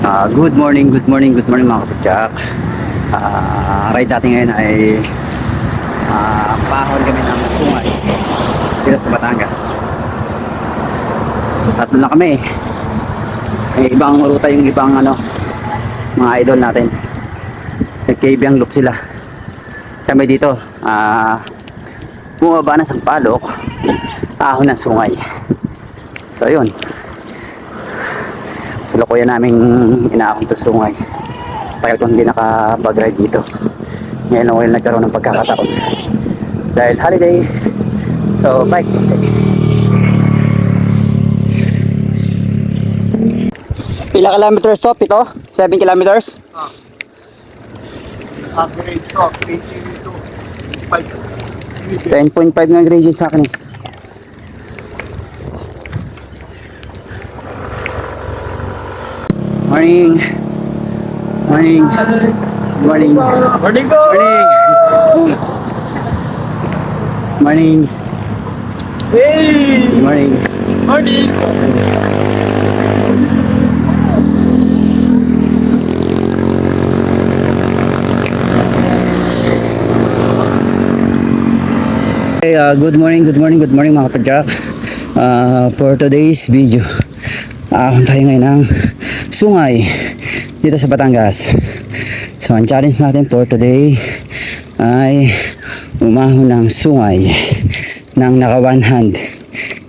Good morning, mga kapatyak. Ride natin ngayon ay pahon kami ng sungay dito sa Batangas. Tatlo lang kami. May ibang ruta yung ibang mga idol natin. Nagkaibang look sila. Kami dito, bumaba na sa palok, ahon ng sungay. So yun, salukuyan namin inaahon to sungay. Tagal ko hindi nakapag-ride dito. Ngayon ako yung nagkaroon ng pagkakataon dahil holiday. So bike day. Pila kilometers to? Ito? 7 kilometers? Average ko, 10.5 nga gradient sa akin eh. Morning. Morning. Morning. Morning po! Morning. Morning. Hey! Morning. Morning! Hey, good morning mga kapadyak. For today's video, tayo ngayon ng sungay dito sa Batangas. So ang challenge natin for today ay umahon ng sungay ng naka one hand.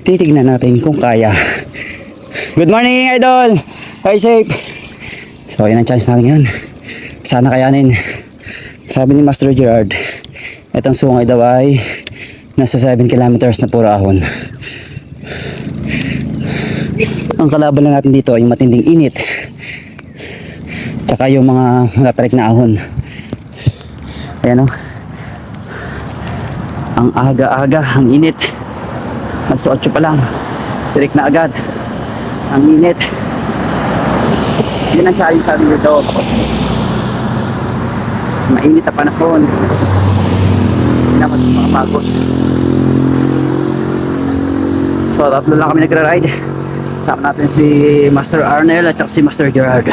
Titignan natin kung kaya. Good morning, idol! Stay safe! So yun ang challenge natin ngayon. Sana kayanin. Sabi ni Master Gerard, itong sungay daw ay nasa 7 kilometers na puro ahon. Ang kalaban lang natin dito ay matinding init, tsaka yung mga natarik na ahon. Ayan o, ang aga-aga, ang init. Alas 8 pa lang, tirik na agad ang init. Yun ang challenge sa atin dito, mainit na panahon. Dapat makapagod. So tatlo lang kami nagra-ride. Sama natin si Master Arnel at si Master Gerard.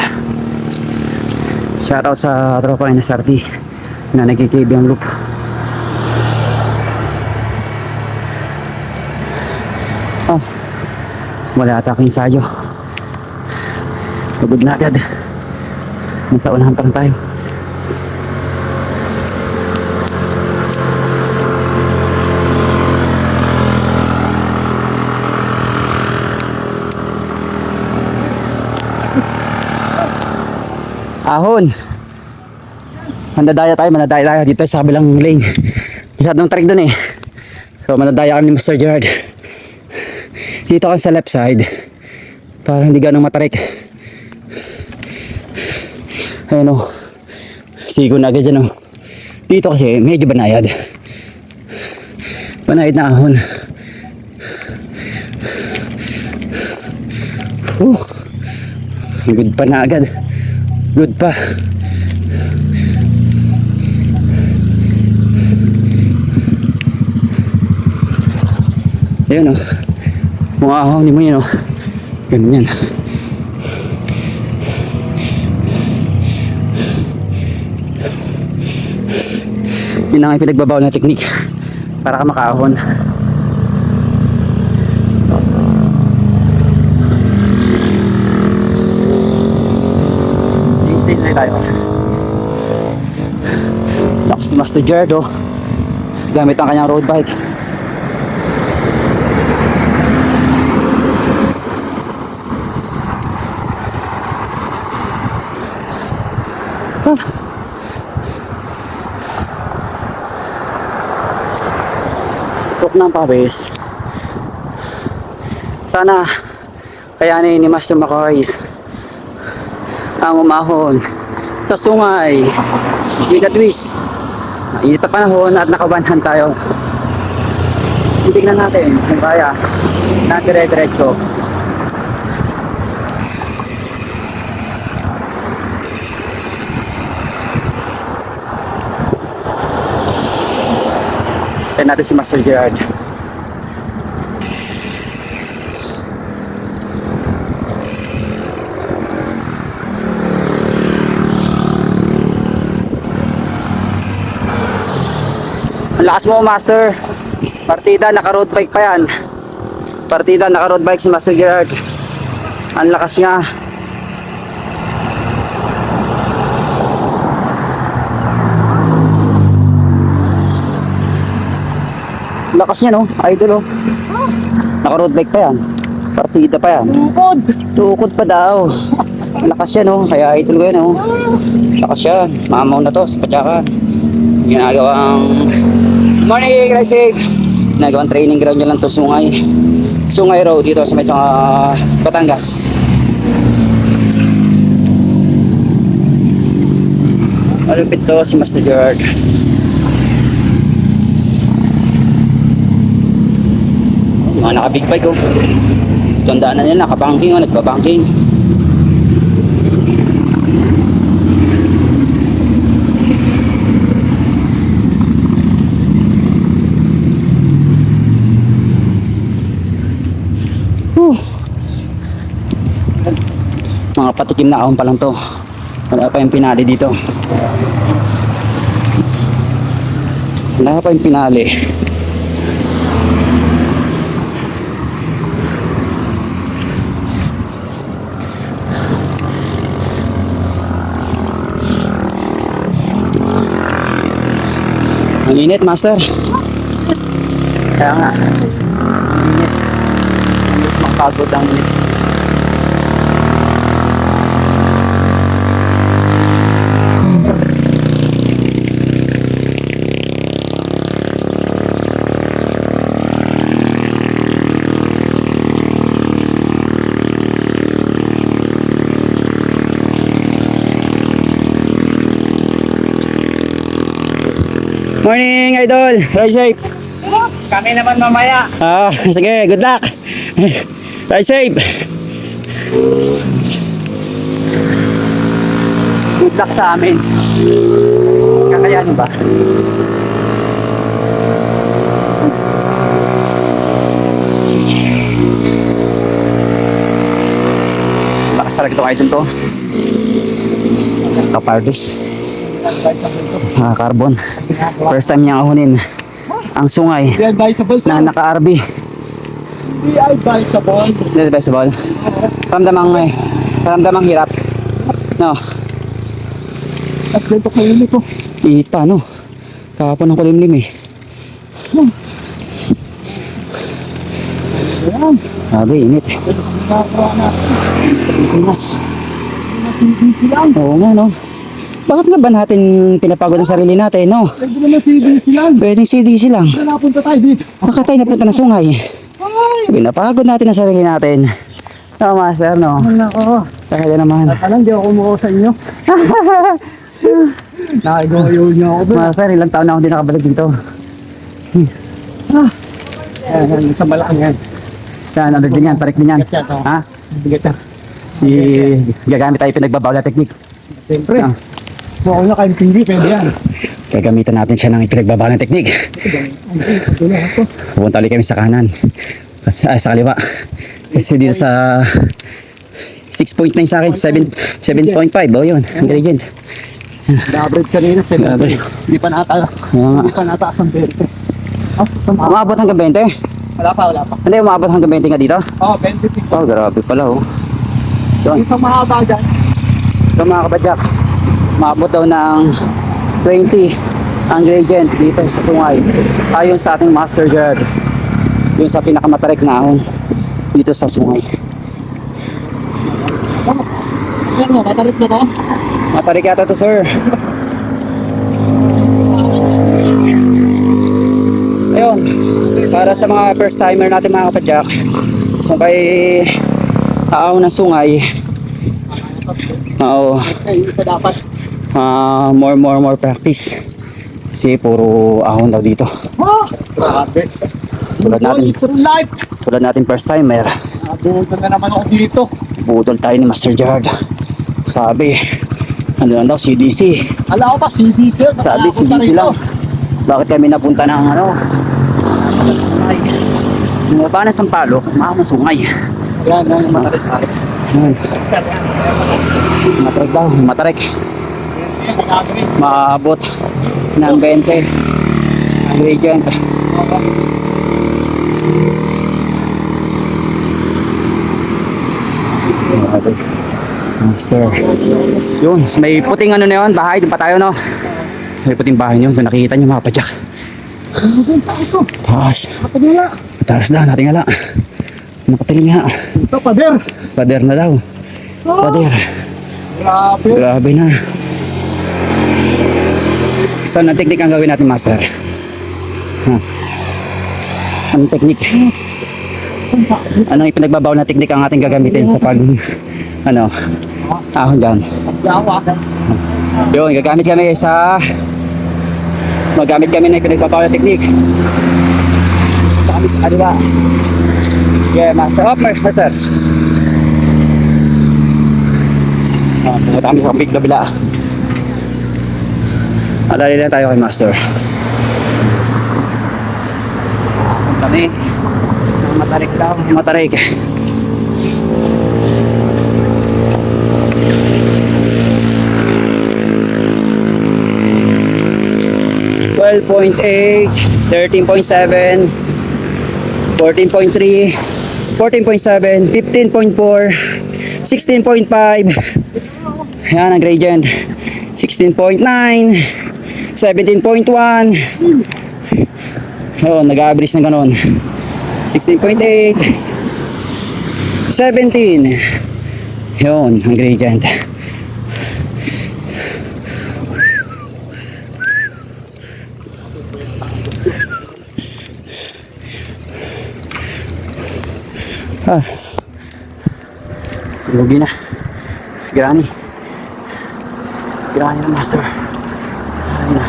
Shoutout sa tropa ni Sarti na nagkikib yung loop. Wala ata aking ensayo. Pagod na agad. Nasa unahan pa lang tayo. Ahon. Mandadaya tayo dito sa kabilang lane. Masyadong tarik dun eh. So mandadaya kami ni Mr. Gerard. Dito ka sa left side para hindi ganong matarik. Ayun o, sigo na agad dyan o. Dito kasi medyo banayad na ahon. Good pa na agad. Good pa. Ayan o, mga ahon mo yun o. Ganyan. Yun ang pinagbabawal na technique para ka makaahon. Tayo. Lakas ni Master Gerard oh. Gamit ang kanyang road bike. Tok ng pawis. Sana kayanin ni Master Macaris ang umahon sa sungay with a twist. Init na panahon at nakabanhan tayo. Tignan natin kung kaya na dire-diretso. Tignan natin si Master Gerard. Ang lakas mo, Master. Partida, naka-road bike pa yan. Partida, naka-road bike si Master Gerard. Ang lakas niya. Lakas niya, no? Idol, oh. Naka-road bike pa yan. Partida pa yan. Tukod! Tukod pa daw. Lakas yan, no? Kaya idol ko yan, no? Lakas yan. Mamaw na to sa Patyakan. Ginagawang morning, guys, safe. Ginagawang training ground nyo lang to, Sungay Road dito sa may Batangas. Malupit to si Master Gerard. Mga naka-big bike, oh. Tandaan na nila, naka-banking, oh. Nagpa-banking. Mga patikim na ahon pa lang to. Wala pa yung pinali dito. Wala pa yung pinali. Ang init, Master. Kaya nga. Ang init. Ang mas makapagod ang init. Morning, idol. Ride safe. Kami naman mamaya. Sige, good luck. Ride safe. Good luck sa amin. Kakayanin ba? Lakas talaga itong idol to. Kapardis. Carbon. First time niyang ahunin ang sungay Hindi advisable na sa... naka-RB. Hindi advisable. Hindi advisable. Paramdamang hirap. No. At dito kayo nito. Init pa, no? Kahapon ang kulimlim eh. Ayan. Sabi, init. Ginagawa natin. Sa Pilipinas. CBC lang. Oo nga, no? Bakit nga ba natin pinapagod ang sarili natin, no? Pwede naman CBC lang. Pwedeng CDC lang. Kaya napunta tayo dito. Baka tayo napunta ng sungay. Ay! Pinapagod natin ang sarili natin. No, Master, no? Nako. Kaya naman. Alam, di ako kumuha sa inyo. Nakigawayo niyo ako doon. Master, ilang taon na ako hindi nakabalik dito. Ayan, sa malaking yan. Yan, ano din yan, tarik din yan. Bigat yan, oh. Ha? Bigat yan. Gagamit tayo pinagbabaw na technique. Siyempre. Ah. So, ako na kayong pindi, pwede yan. Gagamitan natin siya ng pinagbabaw na technique. Ito na ako. Pupunta ulit kami sa kanan. Sa kaliwa. Kasi dito sa 6.9 sa akin, 7.5. Oh, yun. Ingredient. Na-average kanina, 7. Grabe. Hindi pa nataas. Kaya nga. Hindi pa nataas ang 20. Oh, tama. Umabot hanggang 20? Wala pa. Hindi, umabot hanggang 20 nga dito? Oh, 25. Oh, grabe pala, oh. Yun. Isang mahaba dyan. So mga kabadyak, umabot daw ng 20 ang gradient dito sa sungay. Ayon sa ating Master Gerard. Yun sa pinakamatarik na ahon dito sa sungay. Yan nga, matarit na to. Matarik yata to, sir. Ayun, para sa mga first timer natin mga kapadyak, kung kayo aaw ng sungay, Isa dapat. more practice. Kasi puro ahon daw dito. Oh, grabe. Tulad natin, Is real life. tulad natin first timer, Nabuhol na naman ako dito. budol tayo ni Master Gerard. Sabi, ano lang daw, CDC. Alam ko pa, CBC. Sabi, CDC lang. Bakit kami napunta ng bumaba ng Sampaloc, maamang sungay. Yan, yan, matarit. Ayun. Matarik daw, matarik. Maabot ng 20 Gradient. Grabe. Master. Yun, may puting ano na yun, bahay, doon pa tayo no. May puting bahay yun, kung nakikita nyo mga kapadyak. Taas. Patingala. Mataas na, natingala. Nakatiling nga. Ito, pader. Pader na daw. Pader. Grabe. Grabe na. So, anong technique ang gawin natin, Master? Anong technique? Anong ipinagbabaw na technique ang ating gagamitin sa pag, ano, ahon dyan? Yawa. Yun, gagamit kami na ipinagbabaw na technique. Kami sa kanila. Yeah, Master. Up, Master. Pumunta kami sa big kabila. Alali lang tayo kay Master. Kami. Matarik daw. Matarik. .8, 13.7, 14.3, 14.7, 15.4, 16.5. Yan ang gradient. 16.9, 17.1. Yun, nag-average ng ganon. 16.8, 17. Yun, ang gradient. Lugi na. Granny. Granny na, Master. Granny na.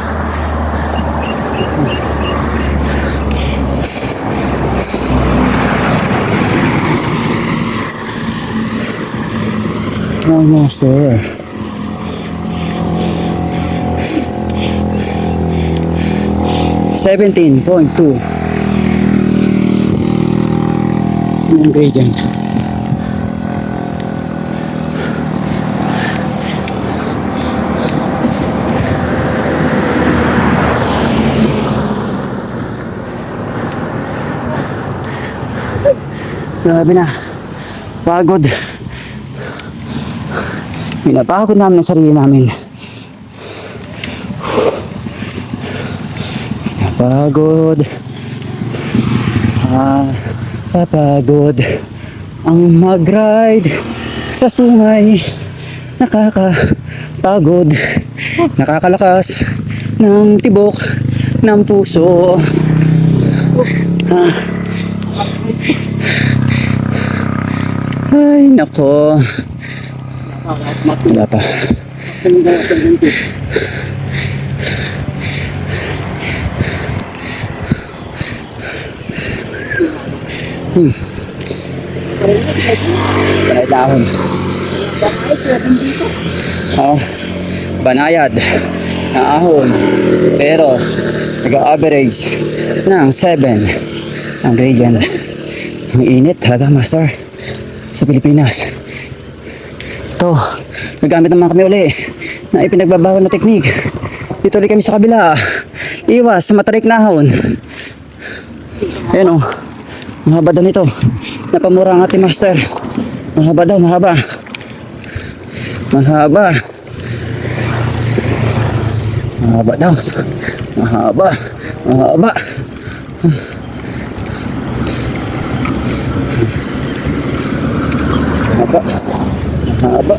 Oh, Master. $17.2. Ang gradient. Grabe na. Pagod. Pinapagod namin ang sarili namin. Pagod. Kapagod ang mag-ride sa sungay. Nakakapagod. Nakakalakas ng tibok ng puso. Ay, nako. Wala pa. Panay dahon. Oh, banayad na ahon. Pero nag-average ng 7 ang gradient. Ang init talaga, Master, sa Pilipinas. Ito, nagamit naman kami uli na ipinagbabawal na teknik. Dito ulit kami sa kabila. Iwas sa matarik na ahon. Ayan o. Mahaba daw nito. Napamura ang ating Master. Mahaba daw, mahaba. Mahaba. Mahaba daw. Mahaba. Mahaba. Mahaba. Mahaba.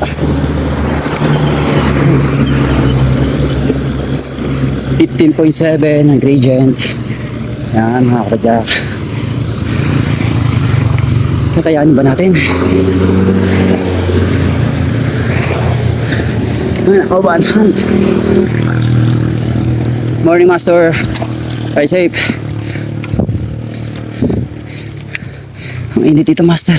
15.7 ang gradient. Yan mga kapadyak. Kakayanin ba natin? Naka-one hand. Morning, Master. Stay safe. Ang init dito, Master.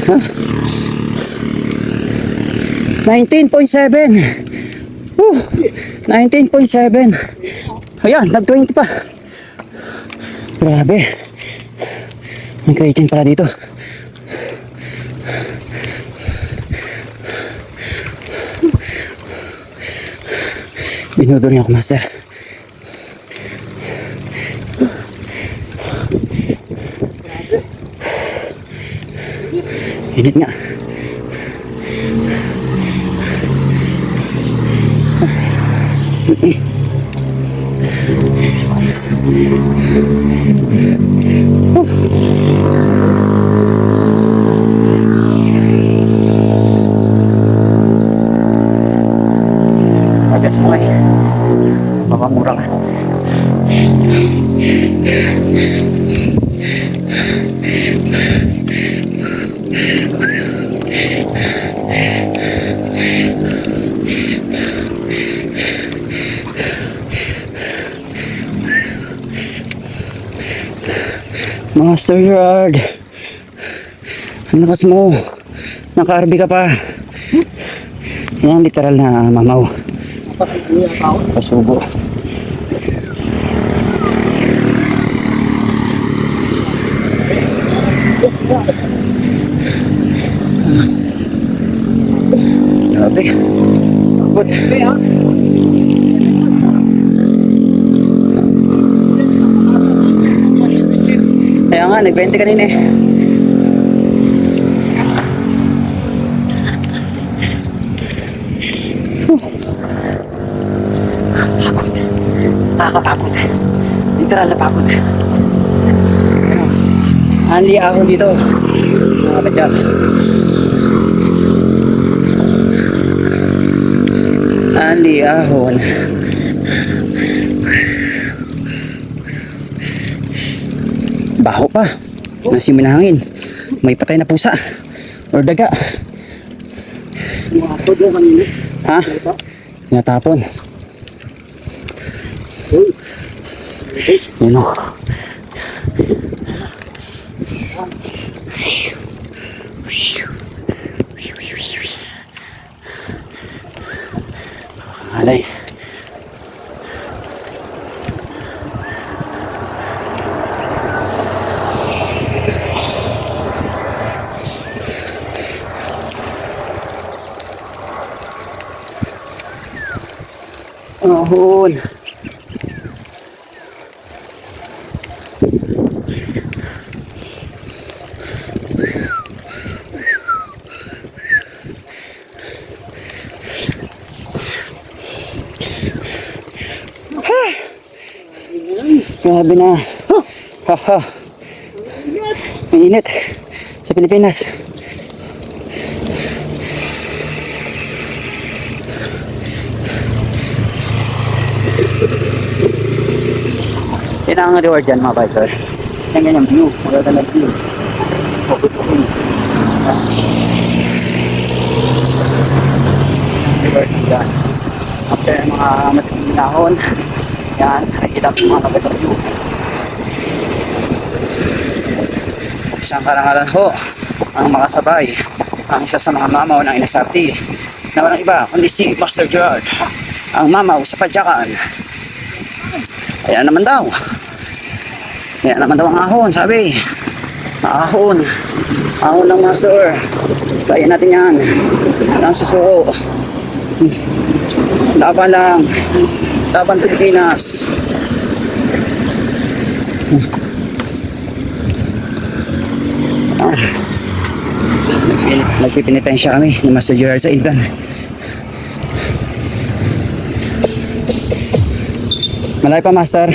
Huh? 19.7. 19.7. Ayan, nag-20 pa. Grabe. May creatine pala dito. Binudor niya ako, master. Init nga. Pagas mo eh. Mapamura ka. Master Gerard, ang lakas mo. Naka-RB ka pa. Yan ang literal na mamaw. Pasubo. Grabe. Good. Kaya nga, nag-20 kanina eh. Pagod. Nakakapagod. Literal na pagod. Anli ahon dito. Mga badyak. Anli ahon. Baho pa. Nasimil na hangin. May patay na pusa. Or daga. Ha? Sinatapon. Yun o. Alay. Ahon. Grabe na. Haha. May init sa Pilipinas. Yan ang reward dyan mga biker. Yan ganyan view. Maganda na view. Reward dyan. After mga matiling nahon, yan, nakikita ko mga magandang view. Isang karangalan ho ang makasabay ang isa sa mga mamaw ng NSRT na walang iba kundi si Master Gerard, ang mamaw sa padyakan. Ayan naman daw. Ayan naman daw ang ahon, sabi. Ahon. Ahon ng master. Kaya natin yan. Walang susuko. Laban lang. Laban Pilipinas. Nagpipinitensya kami ni Master Gerard sa Ilgan. Malay pa, Master.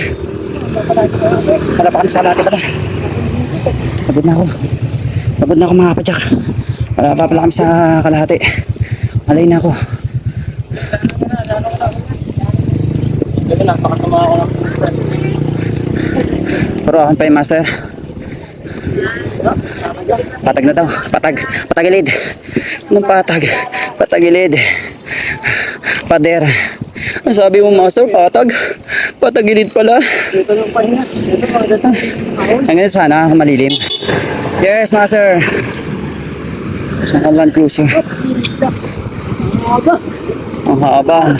Wala pa kami sa kalahati pala. Pagod na ako. Pagod na ako mga kapadyak. Wala pa pala kami sa kalahati. Malay na ako. Pero ahon pa yung Master. Patag na daw. Patag. Patagilid. Anong patag? Patagilid. Pader. Ang sabi mo, Master, patag. Patagilid pala. Ang ganito sana, malilim. Yes, Master. Saan Land Cruiser? Ang haba.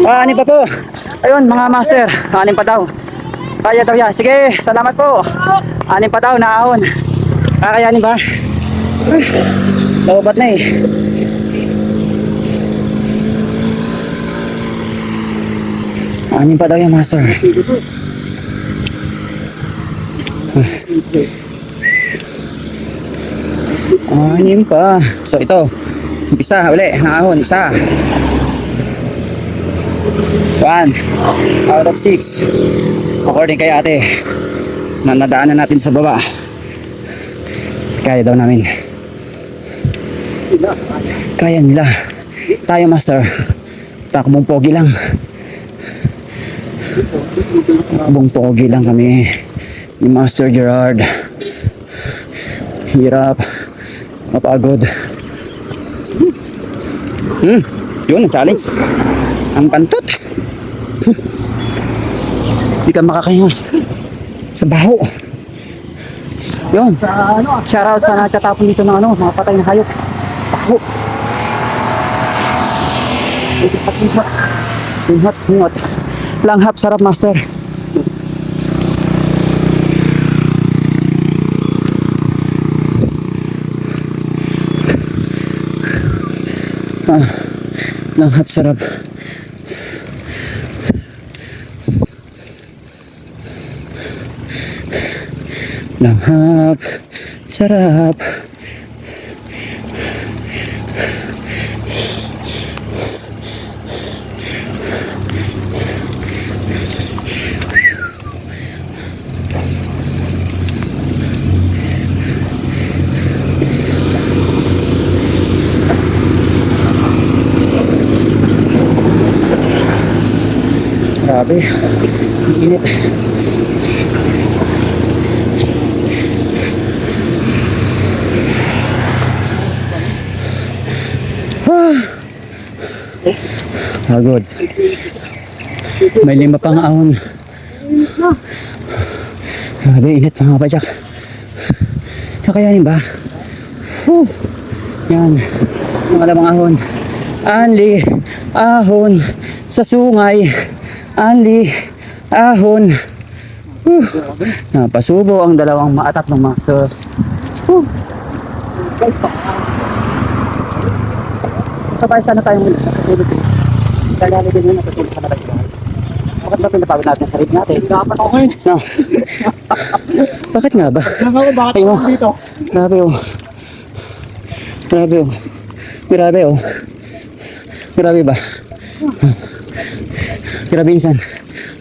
Anim pa po. Ayun, mga Master. Anim pa daw. Kaya daw yan. Sige, salamat po. Anim pa daw na ahon. Kakayanin ba? Laubat na eh. Anim pa daw yung master. Anim pa. So ito. Isa uli. Nakahon. Isa. 1 out of 6. According kay ate. Na nadaanan natin sa baba. Kaya daw namin. Kaya nila. Tayo master. Takbong pogi lang. Takbong pogi lang kami. Ni Master Gerard. Hirap. Mapagod. Yun ang challenge. Ang pantot. Hindi ka makakahinga. Sa baho. Yun. Shoutout sa nagtatapon dito ng mga patay na hayop. Baho. Hingot. Langhap, sarap master. Langhap, sarap. Langhap, sarap. Grabe, ang init. Pagod. May 5 pang ahon. Grabe, init mga kapadyak. Kakayanin ba? Yan. Mga lamang ahon. Anli, ahon sa sungay. Anli, ahon. Napasubo ang dalawang tatlong master. Sabay sana tayong natutulog. Kaya din yun natutulog sa nalagyan. Bakit ba pinapagod natin sa sarili natin? Dapat ako yun. No. Bakit nga ba? Bakit ako dito? Grabe oh. Grabe oh. Grabe oh. Grabe ba? Grabe insan.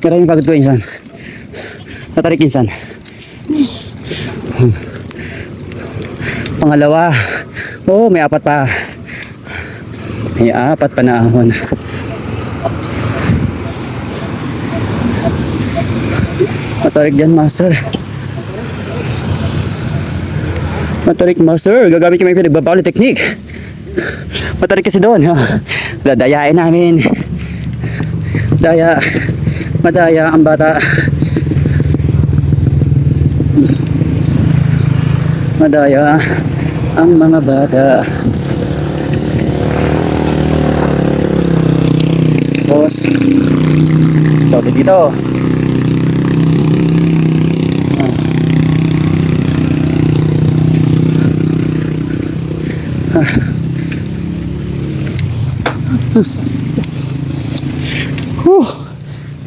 Grabe yung pagod ko insan. Natarik insan. Pangalawa. Oh, may 4 pa. May 4 pa na ahon. Matarik dyan master. Matarik master. Gagamit kami pinagbabaw ng technique. Matarik kasi doon. Dadayain namin. Daya. Madaya ang bata. Madaya ang mga bata. Tapos sabi dito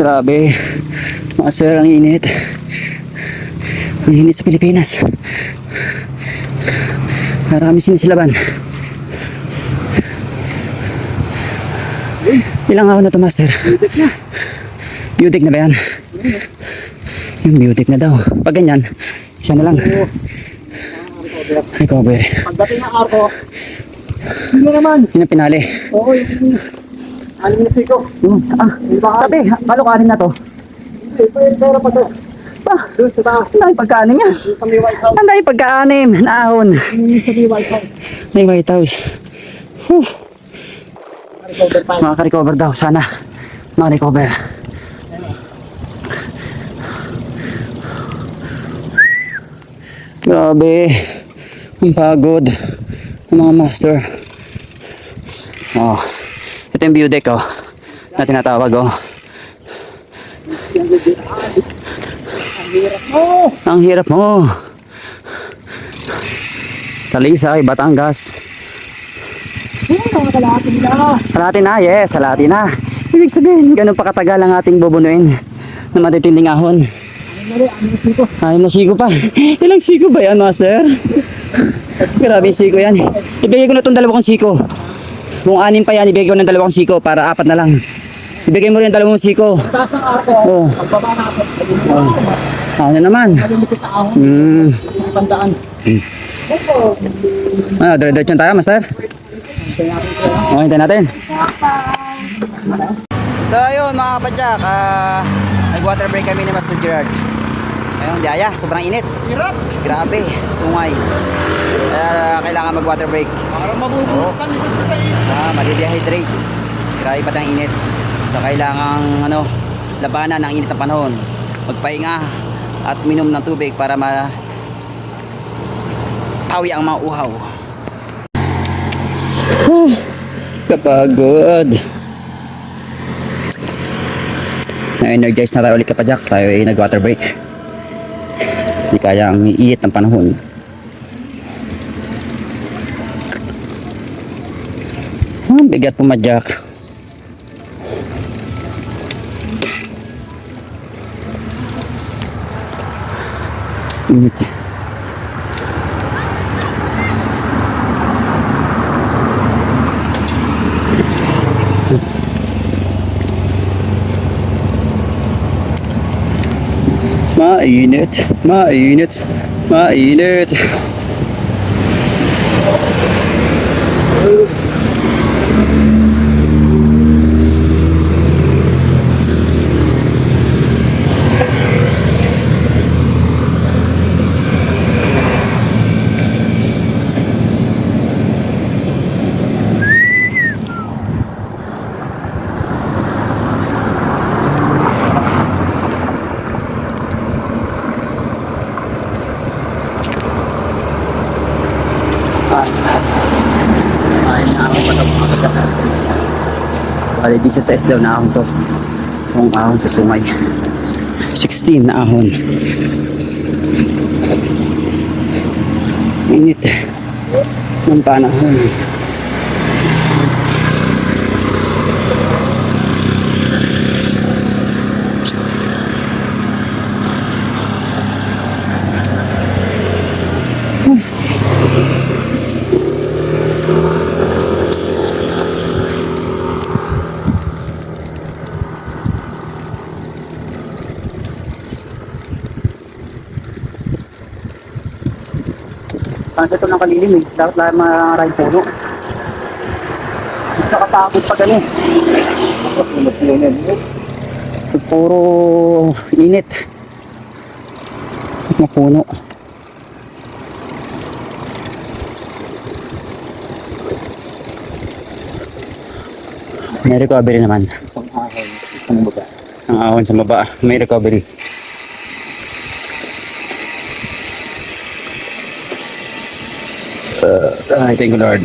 grabe master, ang init sa Pilipinas. Marami sinisilaban. Ilang ahon na to master? Beautic na ba yan? Yung beautic na daw. Pag ganyan, isa na lang. Recover. Pagdating ng arko, hindi naman. Yun ang pinali. Oo, yung anim na siko. Sabi, palo ka na to. Hindi, pwede pa to. Doon sa taas. Ang dahil pagkaanin niya. Doon sa may White House. Ang dahil pagkaanim na ahon. Sa may White House. May White House. Recover pa. Makaka-recover daw. Sana. Maka-recover. Grabe. Ang pagod ng mga master. Oh. Ito yung view deck oh. Na tinatawag oh. Hirap mo. Ang hirap mo. Talisay, Batangas. Nakakalahati na. Halati na, yes, halati na. Ibig sabihin, ganun pa katagal ang ating bubunuin na matitinding ahon. Ay, na siko pa. Ilang siko ba yan, master? Grabe yung siko yan. Ibigay ko na itong 2 siko. Kung 6 pa yan, ibigay ko ng 2 siko para 4 na lang. Ibigay mo rin 2 siko. Taas ng ako. Oh. Pagbaba natin. Ano naman? Malimipit na ako. Sa tandaan. Dire-diretso tayo, master. Okay, hintayin natin. So ayun mga kapadyak, nag-water break kami ni Master Gerard. Ayun, daya, sobrang init. Hirap. Grabe, sungay. Kaya kailangan mag-water break. Parang mabubusan ko sa inyo. Madi-dehydrate. Grabe pa tayong init. So kailangan labanan ng init ng panahon. Magpahinga at minom ng tubig para tawi ang mga uhaw. Kapagod. Na-energize na tayo ulit kapadyak. Tayo ay nag-water break. Hindi kaya ang init ng panahon. Bigat pumadyak. Init. Mainit, mainit, mainit. Bali, 16 daw na ahon to. Kung ahon sa sungay. 16 na ahon. Init ng panahon. Kasi ito ng kalilim eh. Dapat lang maraming puno. Nakapagod pa ganun. Puro init. At mapuno. May recovery naman. Ang ahon sa baba. May recovery. Ay, thank you Lord.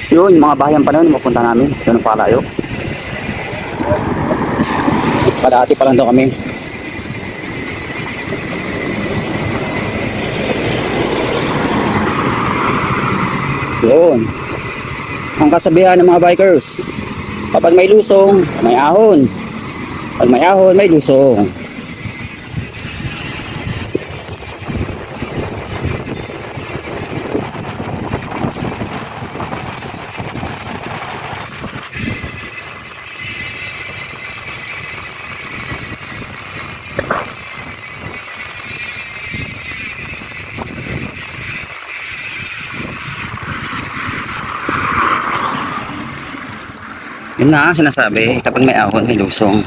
Yun, yung mga bahayan pa nun, mapunta namin. Ganun palayo. Padati pa lang daw kami. Yun. Ang kasabihan ng mga bikers, kapag may lusong, may ahon. Pag may ahon, may lusong. Yun na ang sinasabi, kapag may ahon, may lusong.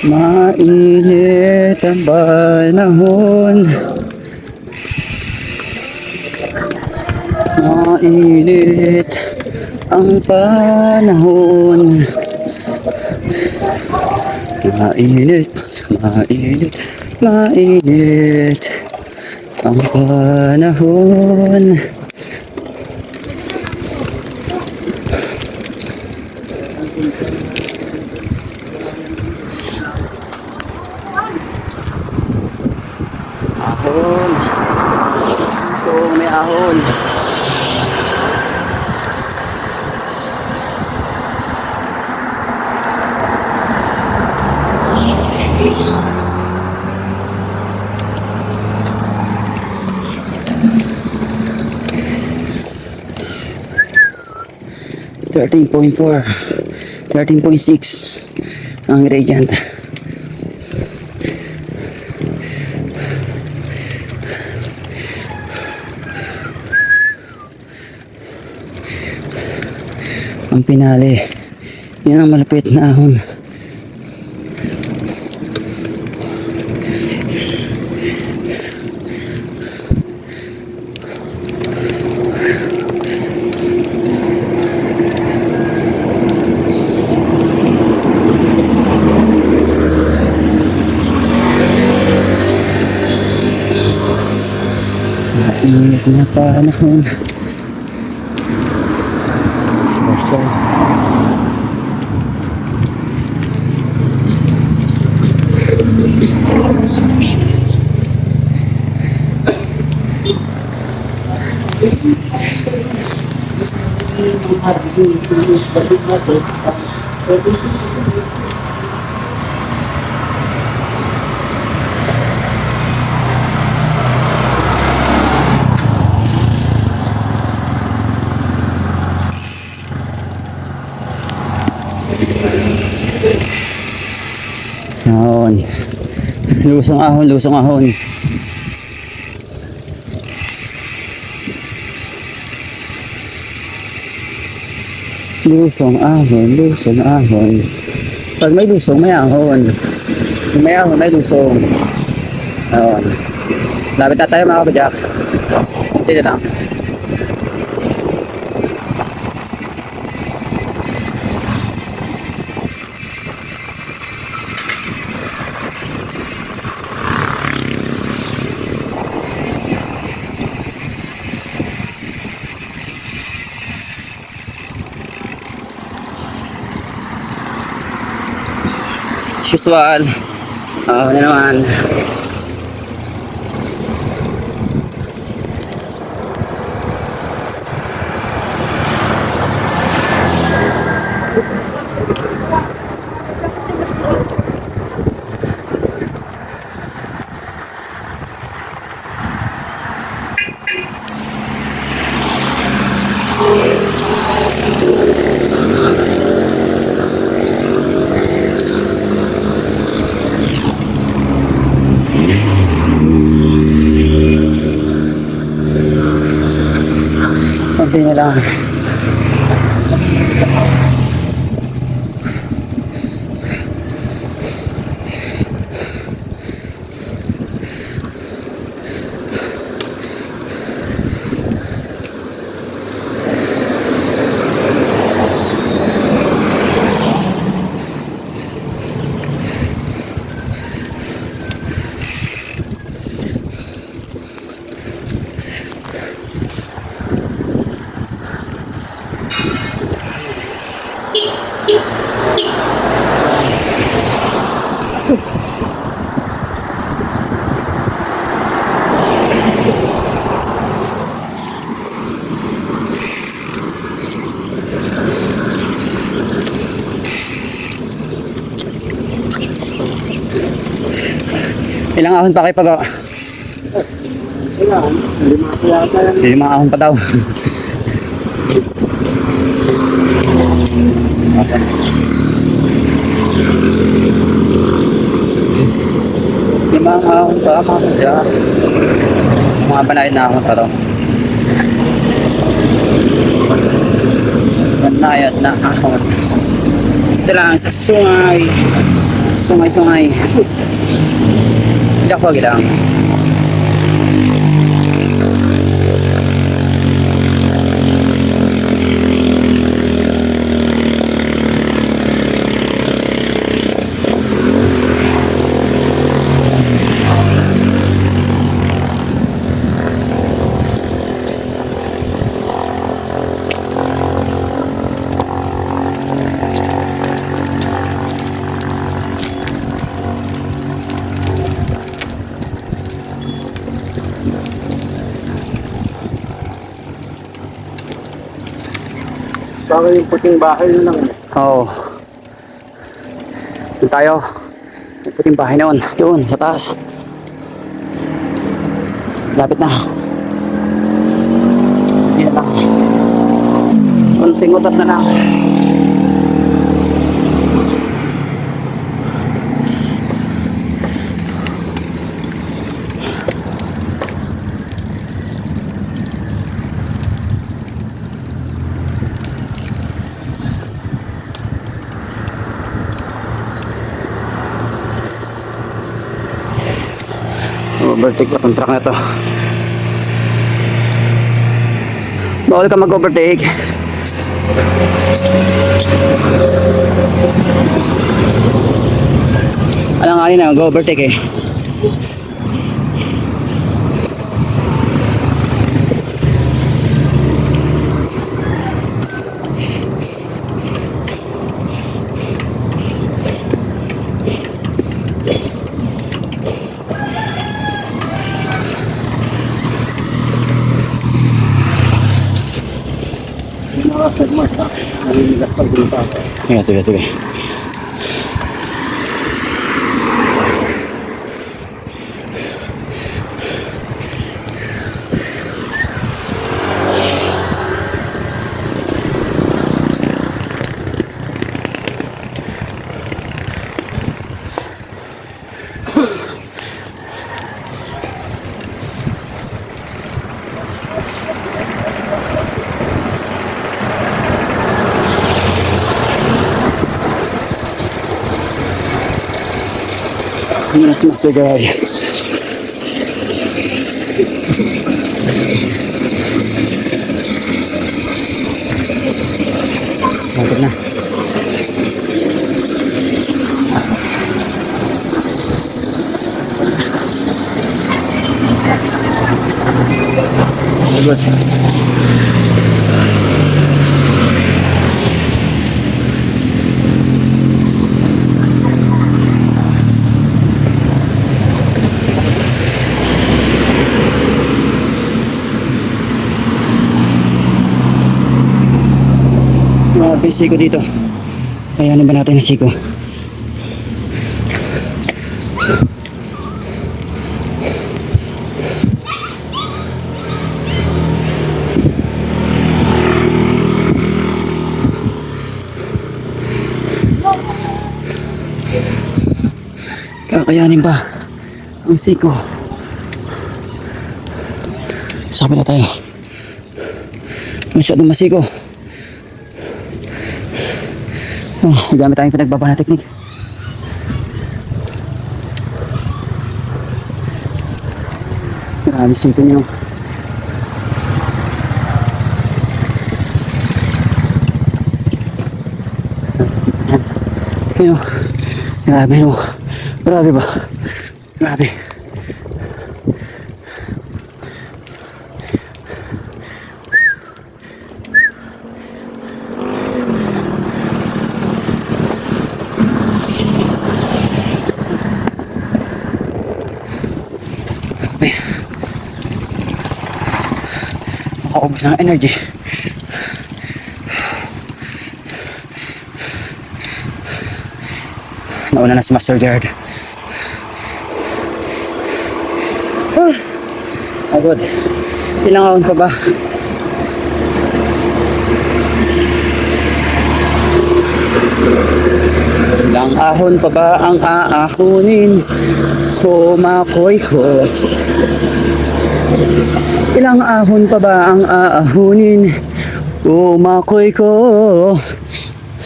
Mainit ang panahon. Mainit ang panahon. Mainit, mainit, mainit ang panahon. Ahon. So, may ahon. Thirteen point 13.6 ang gradient. Ang pinali, yan ang malapit na ahon. Mainit na panahon. So. 'Yon. Lusong ahon, lusong ahon. Lusong ahon, lusong ahon. Pag may lusong, may ahon. Kung may ahon, may lusong. Ayun. Lapit na tayo mga kapadyak. Dito lang. Usual. Na naman. Konti na lang. Ilang ahon pa kayo pag... Lima ahon pa daw. Limang ahon pa mga kapadyak. Mga banayad na ahon pa daw. Banayad na ahon. Ito lang sa sungay. Sungay-sungay. Diyak wag lang. Baka yung puting bahay na lang. Oo. Doon tayo. May puting bahay na yun. Doon, sa taas. Lapit na. Dito lang. Kunting utat na lang. Overtake pa itong truck na to. Bawal ka mag-overtake. Alam nga na, mag-overtake eh. Mga segment ha. Naliligas pag dito. Sige, sige. Yes, Mr. Guy. Lapit na. Good. Grabe siko dito. Kayanin ba natin ang siko? Kakayanin ba ang siko? Sabi na tayo. Masyadong masiko. Oh, gamit tayong pinagbaba na teknik. Marami siko niyo. Ayun. Grabe no. Grabe ba? Grabe. Nakaubos ng energy. Nauna na si Master Jared. Agad. Ilang ahon pa ba? Ilang ahon pa ba ang aahonin? Makoy ko. Ilang ahon pa ba ang aahonin? Makoy ko.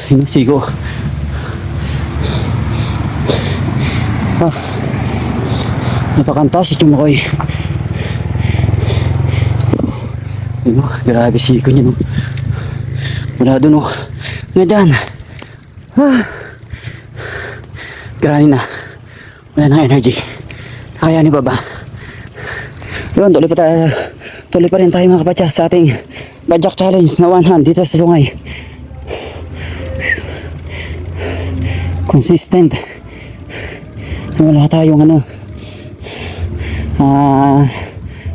Ayun, sigo. Ah, napakantas yung Makoy. Yun o, grabe siko niya no. Wala dun o. Nga dyan. Ah. Grabe na. Wala na energy. Kakayanin pa ba? Yun, tuloy pa rin tayo mga kapatya sa ating Badyak Challenge na 1 hand dito sa Sungay. Consistent. Wala tayong ano.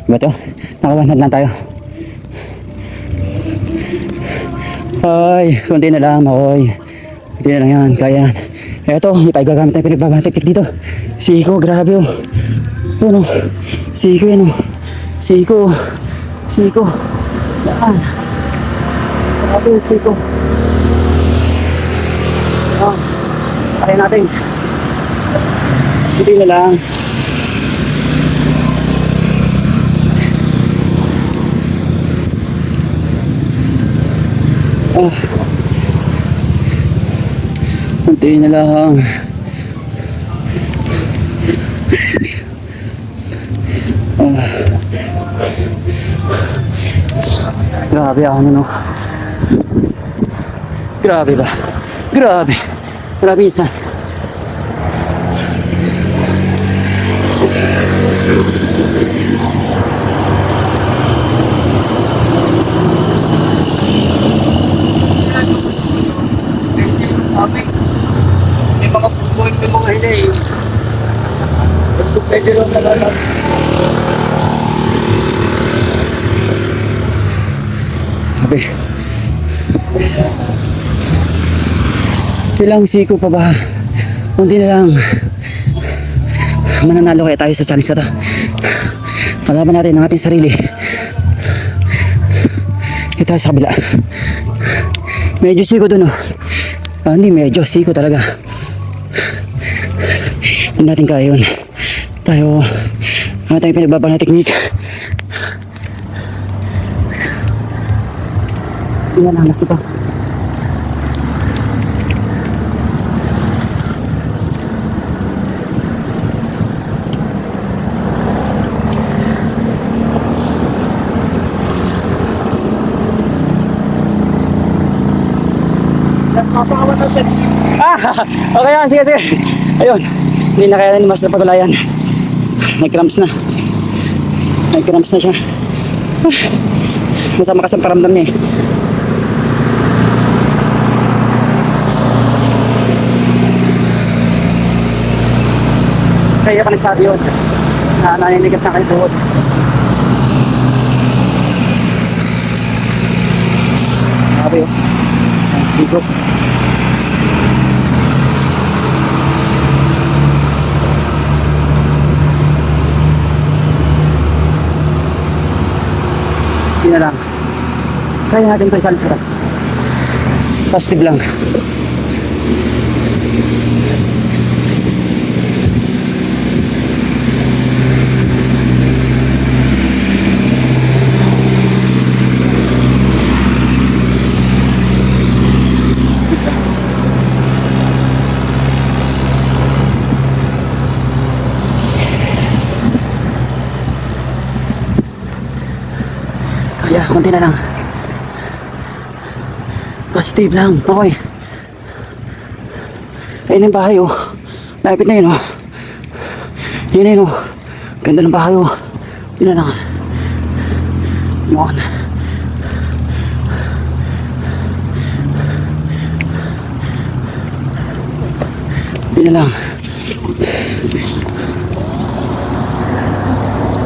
Diba to? Naka 1 hand lang tayo. Ay, kunti na lang, Makoy. Kunti na lang yan, kaya yan. Eto, hindi tayo gagamit ng pinagbabatiktik dito. Siko, grabe oh. Yun oh. Siko yan oh. Siko. Siko. Yan. Grabe yung siko. Oh. Kaya natin. Kunti na lang. Ah. Kunti na lang. Ah. Grabe ano no. Grabe ba? Grabe. Grabe insan. May mga pupuin ko mga hindi eh. Pwede rin talaga. Sabi. Ilang siko pa ba? Kunti na lang. Mananalo kaya tayo sa challenge na to. Kalaban natin ang ating sarili. Ito tayo sa kabila. Medyo siko dun oh. Hindi medyo siko talaga. Hindi natin kaya yun. Tayo ano tayong pinagbabang na teknik. Tingnan lang, mas ito. Okay yan, sige. Ayun, hindi na kaya ni Master Pagulayan. Nag-cramps na. Nag-cramps na siya. Masama kasi ang paramdam niya eh. Kaya ka nagsabi yun na naninigas na kayo buhod. Sabi yun. Siguro. Hindi na lang. Try natin ito i-challenge ka. Positive lang. Kaya, konti na lang. Positive lang. Okay. Ayun yung bahay oh. Lapit na yun oh. Yun na yun oh. Ganda ng bahay oh. Yun na lang. Yun. Yun na lang.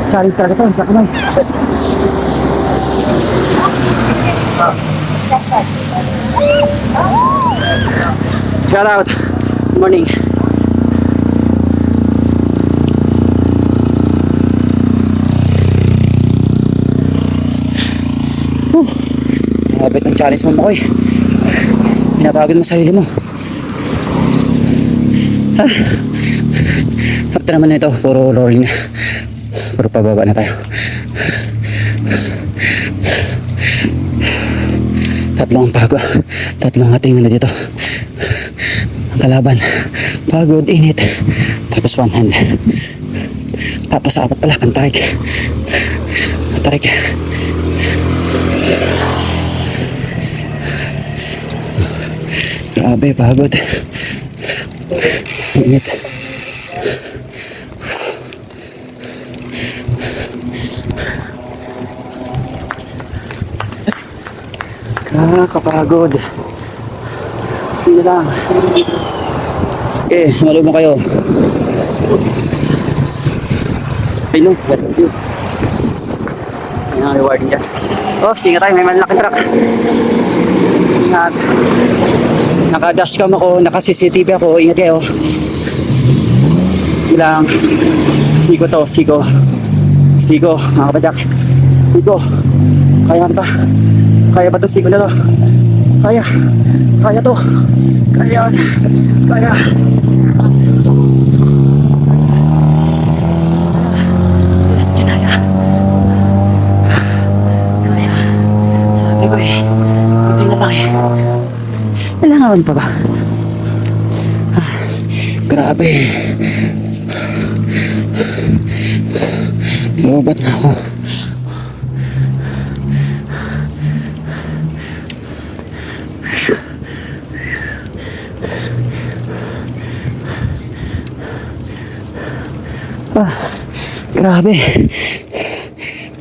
Challenge talaga to. Isa kamay. Shout out. Good morning. Habit ng challenge mo, Makoy. Pinapagod mo sarili mo. Ha? After naman na ito, puro rolling na. Puro pababa na tayo. Tatlong ating na dito. Ang kalaban. Pagod, init. Tapos Tapos one hand. Tapos sa apat pala, pantarik. Pantarik. Grabe, pagod. Init. Nakakapagod. Hindi lang. Okay, malubong kayo. Ay no, thank you. Ay ang rewarding dyan. Oh, singa tayo, may malaking truck. Ingat. Naka-dashcam ako, naka-CCTV ako, ingat kayo. Ilang Siko to, Siko, mga kapadyak. Siko, kaya ba? Kaya ba to Siko na to? Kaya to. Kaya. Yes, kinaya. Kaya. Sabi ko eh, hindi na lang eh. Kailangan pa ba? Grabe. Lobat na ako. Grabe.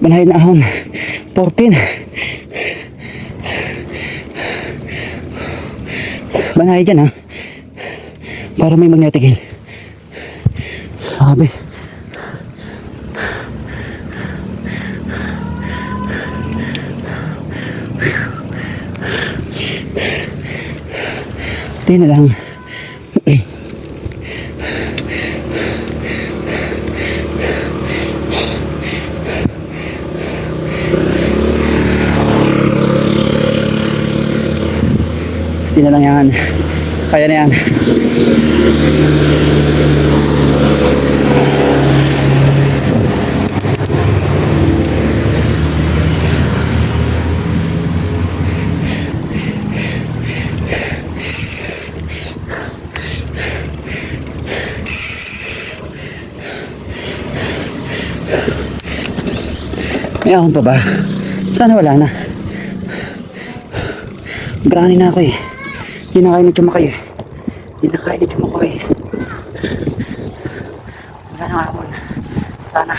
Banayad na ahon. 14. Banayad yan ha. Para may magnetic hill. Grabe. Hindi na lang. Hindi na lang yan. Kaya na yan. May ahon pa ba? Sana wala na. Grani na ako eh. Hindi na kaya na tumakay eh. Hindi na kaya na tumakay eh. Wala na ahon. Sana.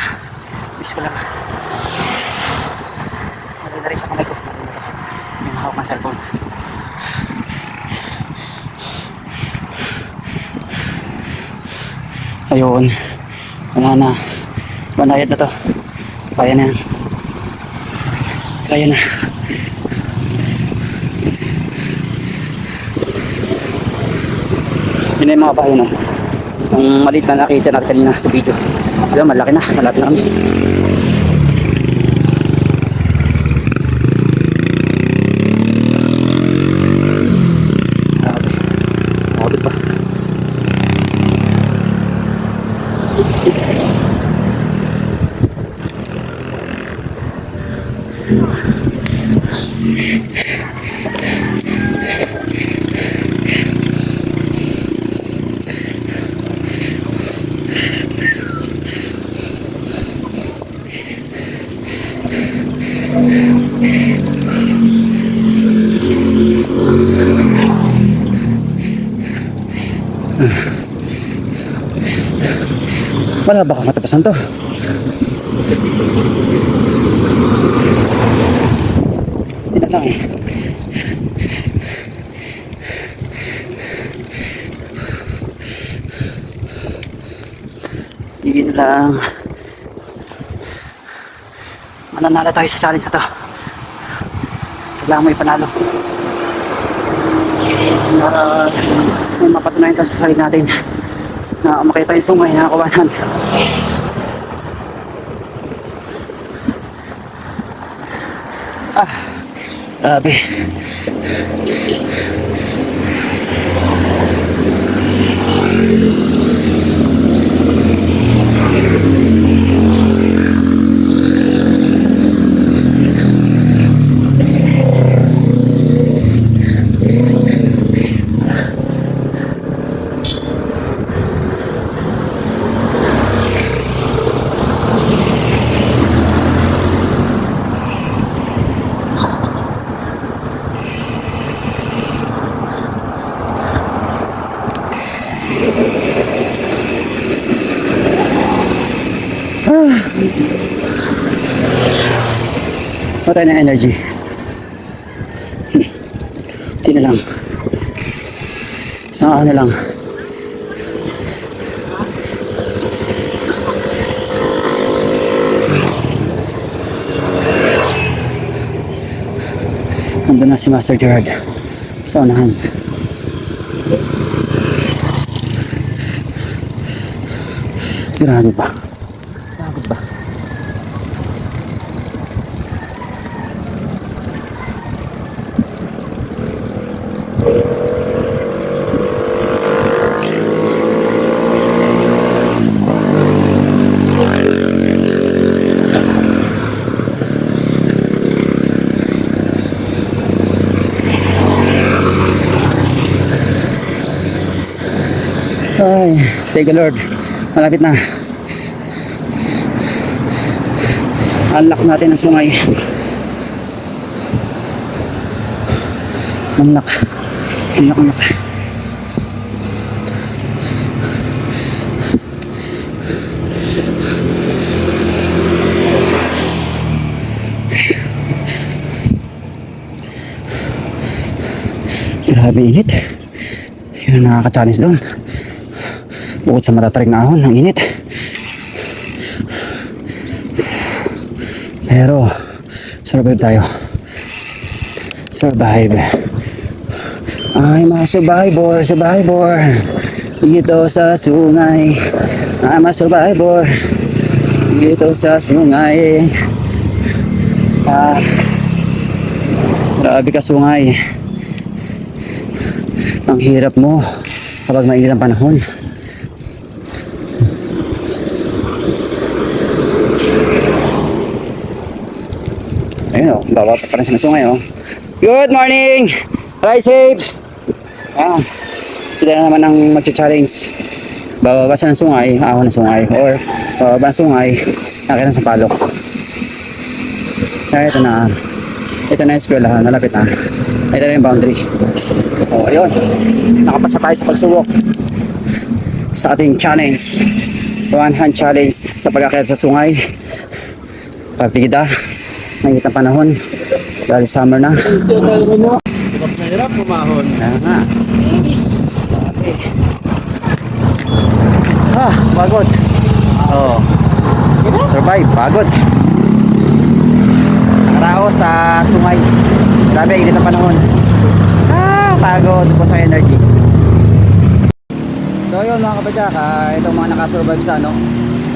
Wish ko lang. Wala na rin sa kamay ko. Yung hawak ng cellphone. Ayun. Wala na. Banayad na to. Kaya na yan. Kaya na. Yun na yung mga bahay no. Ang maliit na nakita natin kanina sa video. Alam, malaki na. Malapit na kami. Grabe. Grabe pa. Wala ba kang katapasan to? Hindi na lang eh. Hindi na lang. Mananalo tayo sa challenge na to. Kailangan mo ipanalo. Para may mapatunayan tayo sa sarili natin na umakita yung sungay na kawanan. Grabe. Wala tayo ng energy. Hindi na lang. Isang ako na lang. Nandun na si Master Gerard sa unahan. Grabe ba? Grabe ba? Ay, thank you Lord. Malapit na. Unlock natin ang sungay. Unlock. Unlock. Grabe init. Yun ang nakaka-challenge doon. Bukod sa matatarik na ahon, ang init. Pero, survive tayo. Survive. I'm a survivor. Dito sa sungay. I'm a survivor. Dito sa sungay. Grabe ka sungay. Ang hirap mo kapag mainit ang panahon. Ayun o, baba pa rin sa sungay o. Good morning! Ride safe! Ayan, sila na naman ang mag-challenge. Bababa sa ng sungay, ahon ng sungay. Or bababa ng sungay, nakita sa palok. Kaya ito na. Ito na yung eskwelahan, malapit na. Ito na yung boundary. O, ayun. Nakapasa tayo sa pagsubok sa ating challenge. One hand challenge sa pag-akyat sa sungay. Partida. Mainit ang panahon dahil summer na. Mahirap pumahon. Nga. Pagod. Oh. Survive, pagod. Nakaraos sa sungay. Grabe, init ang panahon. Pagod po sa energy. So yun mga kapadyak, itong mga nakasurvive sa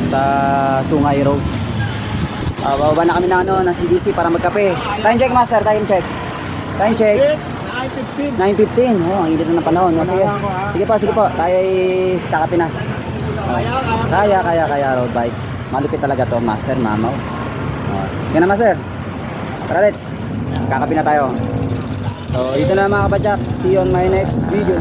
sa Sungay Road. Bababa na kami ng CDC para magkape. Time check master, time check. Time check. 9:15. Oh, ang init na ng panahon. Sige. Sige po. Tayo ay kakape na. Kaya road bike. Malupit talaga to, master, mamaw. Yan na master. Tara, let's. Kakape na tayo. So, ito na mga kapadyak. See you on my next video.